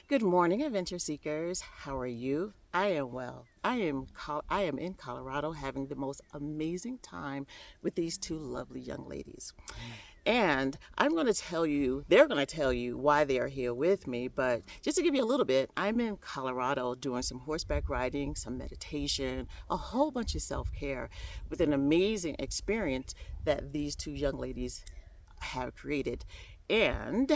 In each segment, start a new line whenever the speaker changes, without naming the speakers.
Good morning, adventure seekers. How are you? I am well. I am in Colorado having the most amazing time with these two lovely young ladies. And I'm going to tell you, they're going to tell you why they are here with me. But just to give you a little bit, I'm in Colorado doing some horseback riding, some meditation, a whole bunch of self care with an amazing experience that these two young ladies have created. And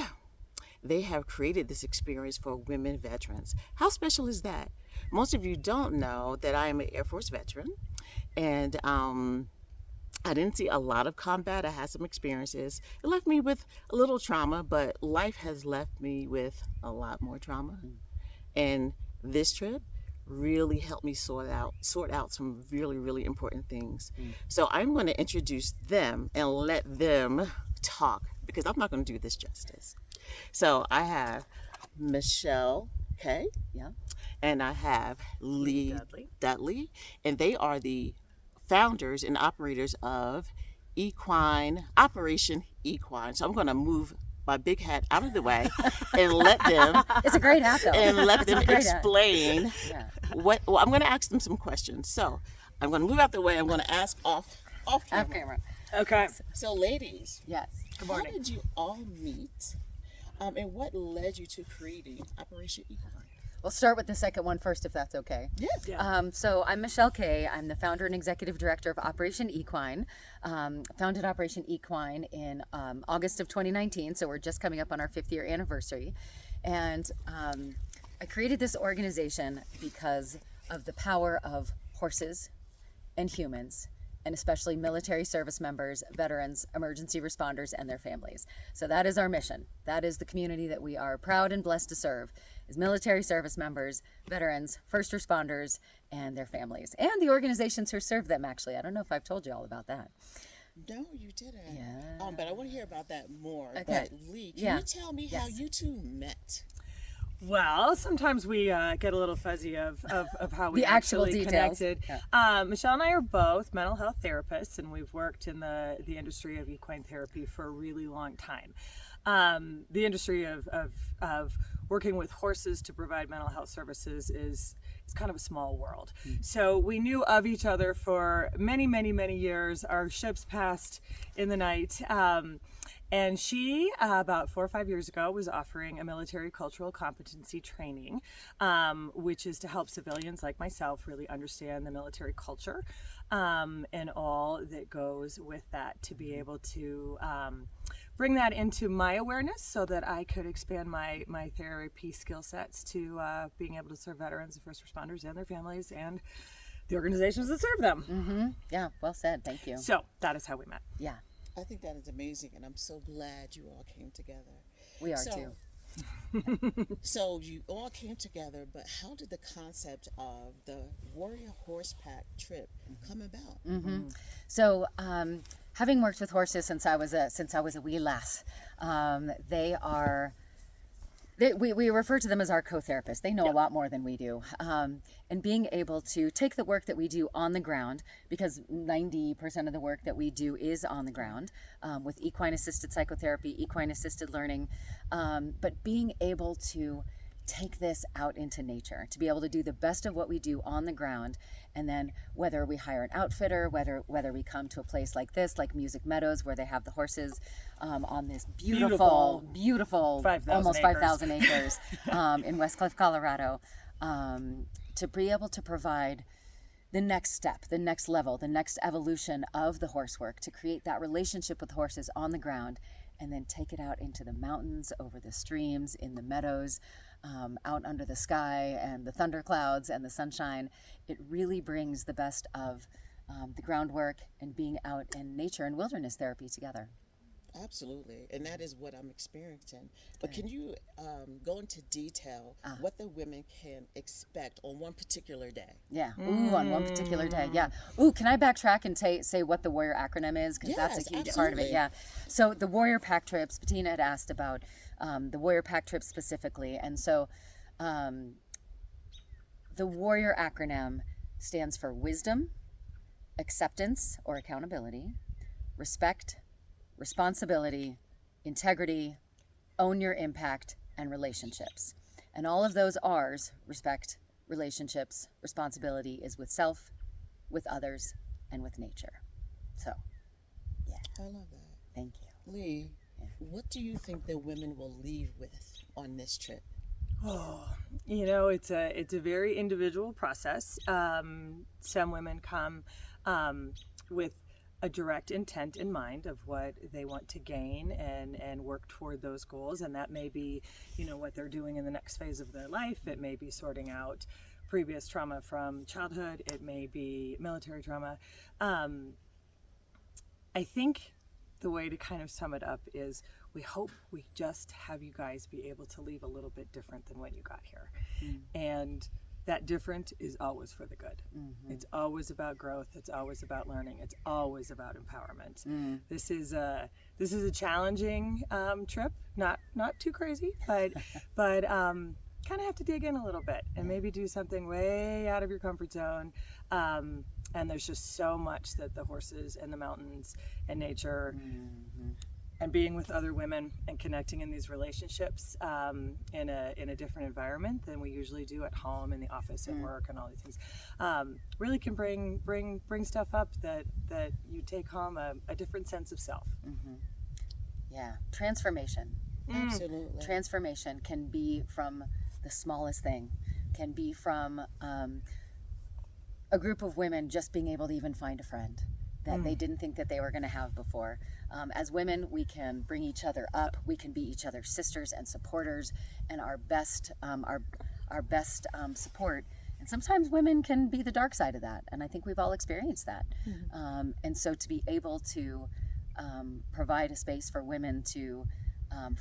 they have created this experience for women veterans. How special is that? Most of you don't know that I am an Air Force veteran, and I didn't see a lot of combat. I had some experiences. It left me with a little trauma, but life has left me with a lot more trauma. And this trip really helped me sort out some really important things. So I'm going to introduce them and let them talk because I'm not going to do this justice. So I have Michelle Kay, yeah, and I have Lee Dudley, and they are the founders and operators of Operation Equine. So I'm going to move my big hat out of the way and let them.
It's a great hat, though.
And let them explain what. Well, I'm going to ask them some questions. So I'm going to move out the way. I'm going to ask off camera.
Okay.
So, ladies,
Yes.
Good morning.
how did you all meet? And what led you to creating Operation Equine?
We'll start with the second one first, if that's okay.
Yes.
Yeah.
So I'm Michelle Kay. I'm the founder and executive director of Operation Equine. Founded Operation Equine in August of 2019, so we're just coming up on our 5th year anniversary. And I created this organization because of the power of horses and humans, and especially military service members, veterans, emergency responders, and their families. So that is our mission. That is the community that we are proud and blessed to serve, is military service members, veterans, first responders, and their families. And the organizations who serve them, actually. I don't know if I've told you all about that.
No, you didn't.
Yeah.
But I want to hear about that more.
Okay.
But Lee, can you tell me how
Yes.
you two met?
Well, sometimes we get a little fuzzy of how we
The actual
actually
details.
connected.
Yeah.
Michelle and I are both mental health therapists, and we've worked in the industry of equine therapy for a really long time. The industry of working with horses to provide mental health services is kind of a small world. So we knew of each other for many years. Our ships passed in the night. And she, about 4 or 5 years ago, was offering a military cultural competency training, which is to help civilians like myself really understand the military culture and all that goes with that, to be able to bring that into my awareness so that I could expand my therapy skill sets to being able to serve veterans and first responders and their families and the organizations that serve them.
Mm-hmm. Yeah, well said. Thank you.
So that is how we met.
Yeah,
I think that is amazing, and I'm so glad you all came together.
we are
So-
too.
So you all came together, but how did the concept of the Warrior Horseback trip come about?
So, having worked with horses since I was a wee lass, we refer to them as our co-therapists. They know a lot more than we do. And being able to take the work that we do on the ground, because 90% of the work that we do is on the ground, with equine-assisted psychotherapy, equine-assisted learning, but being able to take this out into nature, to be able to do the best of what we do on the ground, and then whether we hire an outfitter, whether we come to a place like this, like Music Meadows, where they have the horses on this beautiful
5,000
almost
acres.
5,000 acres in West Cliff, Colorado, to be able to provide the next step, the next level, the next evolution of the horse work, to create that relationship with horses on the ground, and then take it out into the mountains, over the streams, in the meadows, out under the sky and the thunderclouds and the sunshine. It really brings the best of the groundwork and being out in nature and wilderness therapy together.
Absolutely, and that is what I'm experiencing. But can you go into detail what the women can expect on one particular day?
Yeah. Ooh, on one particular day. Yeah. Ooh, can I backtrack and say what the Warrior acronym is? Because that's a
Yes,
huge part of it.
absolutely.
Yeah. So the Warrior Pack trips, Bettina had asked about the Warrior Pack trips specifically. And so the Warrior acronym stands for wisdom, acceptance or accountability, respect, responsibility, integrity, own your impact, and relationships. And all of those R's, respect, relationships, responsibility, is with self, with others, and with nature. So, yeah.
I love that.
Thank you.
Lee, what do you think the women will leave with on this trip?
Oh, you know, it's a very individual process. Some women come with a direct intent in mind of what they want to gain and work toward those goals, and that may be, you know, what they're doing in the next phase of their life. It may be sorting out previous trauma from childhood. It may be military trauma. I think the way to kind of sum it up is we hope we just have you guys be able to leave a little bit different than when you got here. And that different is always for the good. It's always about growth. It's always about learning. It's always about empowerment. This is a challenging trip. Not too crazy, but kind of have to dig in a little bit and maybe do something way out of your comfort zone. And there's just so much that the horses and the mountains and nature and being with other women and connecting in these relationships in a different environment than we usually do at home, in the office, at work, and all these things, really can bring stuff up that you take home a different sense of self.
Yeah, transformation.
Absolutely.
Transformation can be from the smallest thing, can be from a group of women just being able to even find a friend that they didn't think that they were going to have before. As women, we can bring each other up. We can be each other's sisters and supporters, and our best support. And sometimes women can be the dark side of that, and I think we've all experienced that. And so to be able to provide a space for women to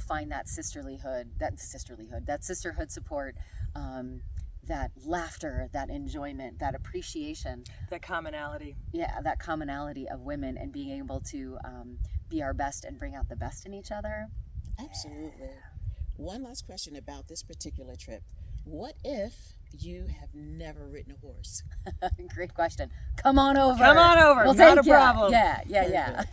find that sisterhood support, that laughter, that enjoyment, that appreciation,
That commonality.
that commonality of women, and being able to be our best and bring out the best in each other.
Absolutely. One last question about this particular trip. What if you have never ridden a horse?
Great question. Come on over.
Come on over.
We'll
Not
take
a
ya.
problem.
Yeah.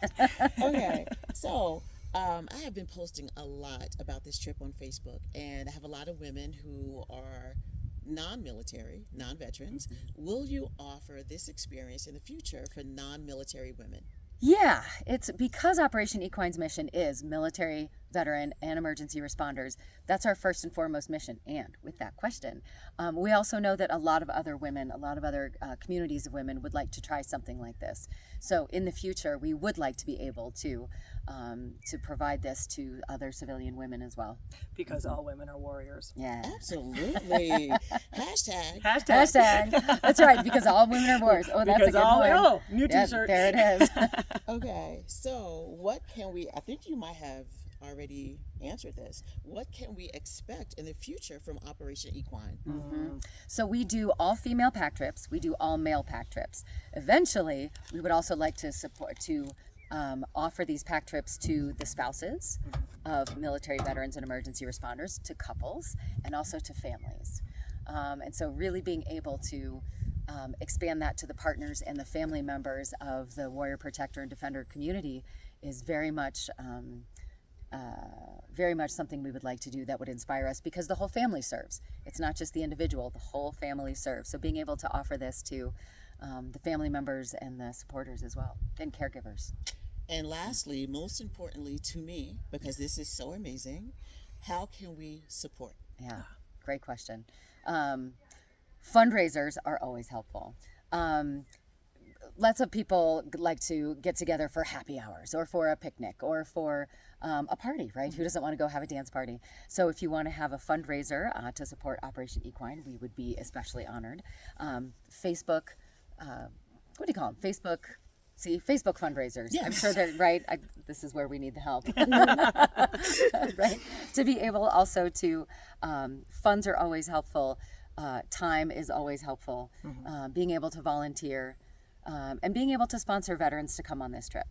Okay, so I have been posting a lot about this trip on Facebook, and I have a lot of women who are non-military, non-veterans. Will you offer this experience in the future for non-military women?
Yeah, it's because Operation Equine's mission is military, veteran, and emergency responders. That's our first and foremost mission. And with that question, we also know that a lot of other women, a lot of other communities of women would like to try something like this. So in the future, we would like to be able to provide this to other civilian women as well.
Because all women are warriors.
Yeah.
Absolutely. Hashtag.
Hashtag. That's right, because all women are warriors. Oh, that's
Because
a good one.
oh, new
Yep,
t-shirt.
there it is.
Okay, so what can we, I think you might have already answered this. What can we expect in the future from Operation Equine?
So we do all female pack trips. We do all male pack trips. Eventually, we would also like to offer these pack trips to the spouses of military veterans and emergency responders, to couples, and also to families. And so really being able to expand that to the partners and the family members of the warrior, protector, and defender community is very much something we would like to do that would inspire us, because the whole family serves. It's not just the individual, the whole family serves. So being able to offer this to the family members and the supporters as well, and caregivers.
And lastly, most importantly to me, because this is so amazing, how can we support?
Yeah, great question. Fundraisers are always helpful. Lots of people like to get together for happy hours or for a picnic or for a party, right? Who doesn't want to go have a dance party? So if you want to have a fundraiser to support Operation Equine, we would be especially honored. Facebook, what do you call them? Facebook fundraisers.
Yes.
I'm sure that, right? This is where we need the help, right? To be able also to, funds are always helpful. Time is always helpful. Being able to volunteer, and being able to sponsor veterans to come on this trip.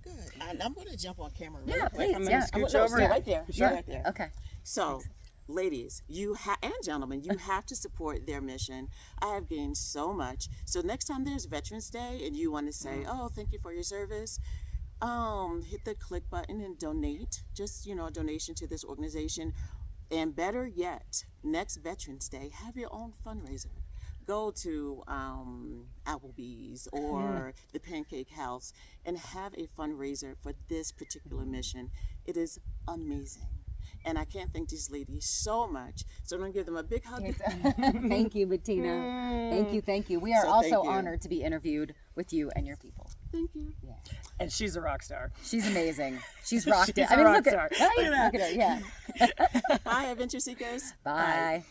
Good. And I'm going to jump on camera really
Yeah,
quick.
please.
I'm
Yeah.
gonna scooch over.
Stay right there.
Yeah.
Stay right there.
Okay.
So, ladies, and gentlemen, you have to support their mission. I have gained so much. So next time there's Veterans Day and you want to say, "Oh, thank you for your service," hit the click button and donate. Just a donation to this organization. And better yet, next Veterans Day, have your own fundraiser. Go to Applebee's or the Pancake House and have a fundraiser for this particular mission. It is amazing. And I can't thank these ladies so much. So I'm going to give them a big hug.
Thank you, Bettina. Thank you. We are
So
also
thank you.
honored to be interviewed with you and your people.
Thank you.
Yeah.
And she's a rock star.
She's amazing. She's rocked
She's
it.
a rock
look
star.
at, right? Look at her. Yeah.
Bye, Adventure Seekers.
Bye.